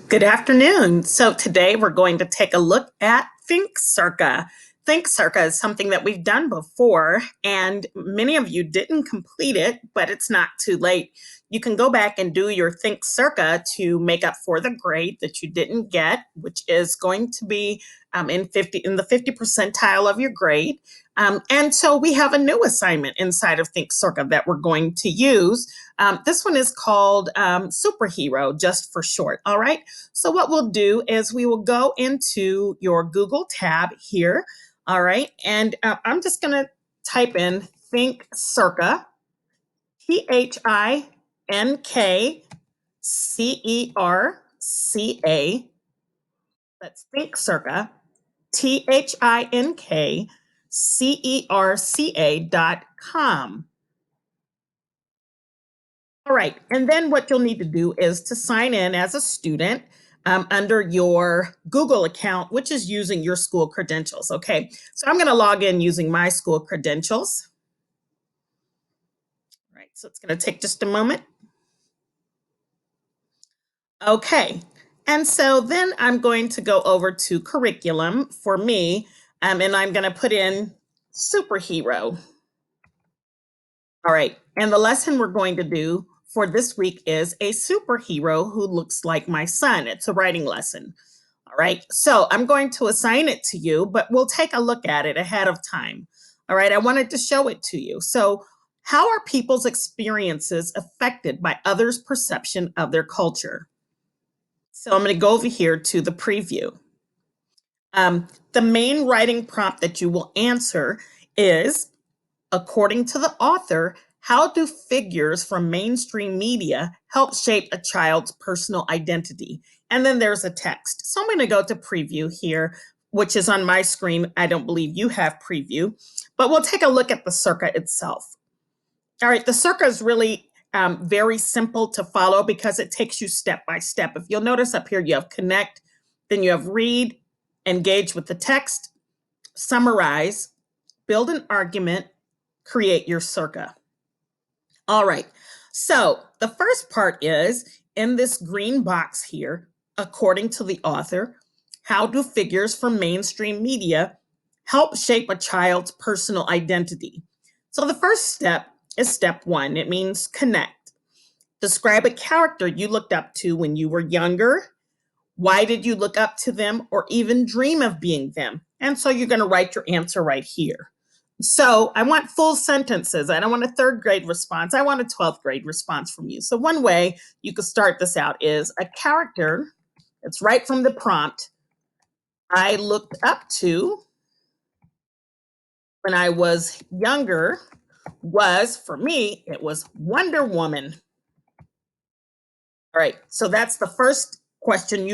Good afternoon. So today we're going to take a look at Think Circa. Think Circa is something that we've done before, and many of you didn't complete it, but it's not too late. You can go back and do your Think Circa to make up for the grade that you didn't get, which is going to be in the 50 percentile of your grade. And so we have a new assignment inside of Think Circa that we're going to use. This one is called Superhero, just for short. All right. So what we'll do is we will go into your Google tab here. All right. And I'm just going to type in Think Circa, ThinkCerca. Let's Think Circa, ThinkCerca.com. All right. And then what you'll need to do is to sign in as a student under your Google account, which is using your school credentials. Okay. So I'm going to log in using my school credentials. All right. So it's going to take just a moment. Okay. And so then I'm going to go over to curriculum for me, and I'm going to put in superhero. All right. And the lesson we're going to do for this week is a superhero who looks like my son. It's a writing lesson. All right. So I'm going to assign it to you, but we'll take a look at it ahead of time. All right. I wanted to show it to you. So, how are people's experiences affected by others' perception of their culture? So, I'm going to go over here to the preview. The main writing prompt that you will answer is, according to the author, how do figures from mainstream media help shape a child's personal identity? And then there's a text. So I'm going to go to preview here, which is on my screen. I don't believe you have preview, but we'll take a look at the Circa itself. All right, the Circa is really very simple to follow because it takes you step by step. If you'll notice up here, you have connect, then you have read, engage with the text, summarize, build an argument, create your Circa. All right. So the first part is in this green box here, according to the author, how do figures from mainstream media help shape a child's personal identity? So the first step is step one. It means connect. Describe a character you looked up to when you were younger. Why did you look up to them or even dream of being them? And so you're going to write your answer right here. So I want full sentences. I don't want a third grade response. I want a 12th grade response from you. So one way you could start this out is a character. It's right from the prompt. I looked up to when I was younger was, for me, it was Wonder Woman. All right. So that's the first question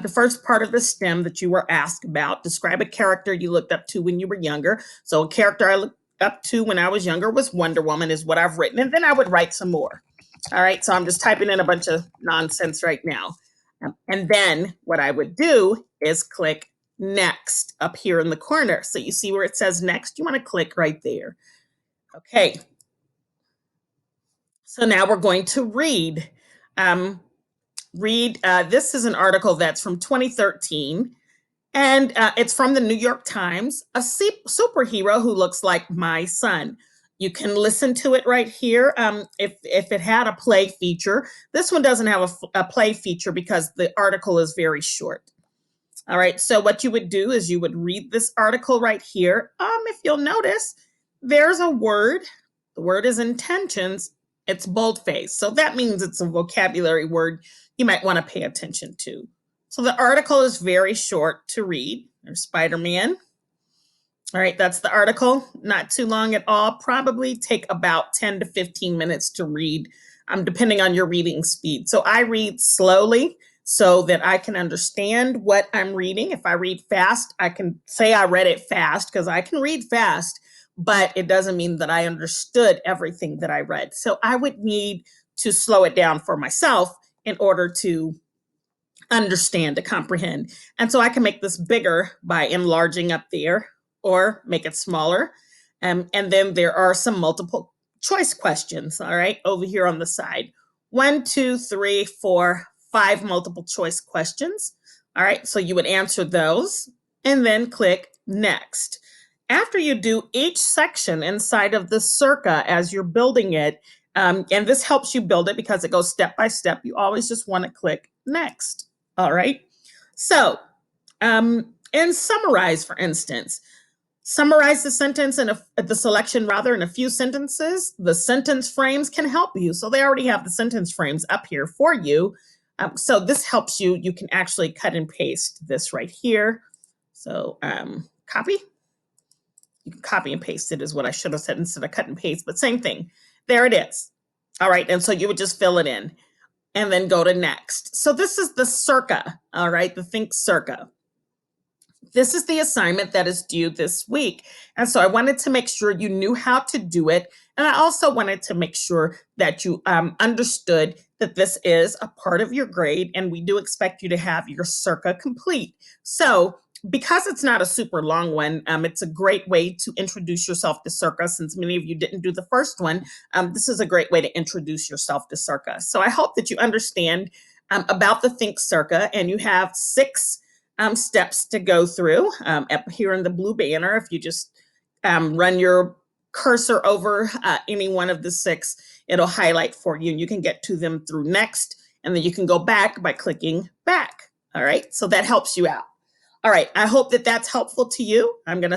the first part of the STEM that you were asked about. Describe a character you looked up to when you were younger. So a character I looked up to when I was younger was Wonder Woman, is what I've written. And then I would write some more. All right. So I'm just typing in a bunch of nonsense right now. And then what I would do is click next up here in the corner. So you see where it says next? You want to click right there. Okay. So now we're going to read. This is an article that's from 2013, and it's from the New York Times, a superhero who looks like my son. You can listen to it right here. If it had a play feature, this one doesn't have a play feature because the article is very short. All right, so what you would do is you would read this article right here. If you'll notice, there's a word. The word is intentions. It's boldface. So that means it's a vocabulary word you might want to pay attention to. So the article is very short to read. There's Spider-Man. All right, that's the article. Not too long at all. Probably take about 10 to 15 minutes to read, depending on your reading speed. So I read slowly so that I can understand what I'm reading. If I read fast, I can say I read it fast because I can read fast, but it doesn't mean that I understood everything that I read. So I would need to slow it down for myself in order to understand, to comprehend. And so I can make this bigger by enlarging up there or make it smaller. And then there are some multiple choice questions, all right, over here on the side. 1, 2, 3, 4, 5 multiple choice questions. All right, so you would answer those and then click next. After you do each section inside of the Circa as you're building it, and this helps you build it because it goes step by step, you always just want to click next. All right, so and summarize, for instance. Summarize the sentence in the selection rather in a few sentences. The sentence frames can help you. So they already have the sentence frames up here for you. So this helps you. You can actually cut and paste this right here. So copy. You can copy and paste it is what I should have said instead of cut and paste, but same thing. There it is. All right, and so you would just fill it in and then go to next. So this is the Circa, all right, the Think Circa. This is the assignment that is due this week. And so I wanted to make sure you knew how to do it. And I also wanted to make sure that you understood that this is a part of your grade and we do expect you to have your Circa complete. So because it's not a super long one, it's a great way to introduce yourself to Circa. Since many of you didn't do the first one, this is a great way to introduce yourself to Circa. So I hope that you understand about the Think Circa, and you have 6 steps to go through up here in the blue banner. If you just run your cursor over any one of the 6, it'll highlight for you and you can get to them through next, and then you can go back by clicking back. All right, so that helps you out. All right, I hope that that's helpful to you. I'm going to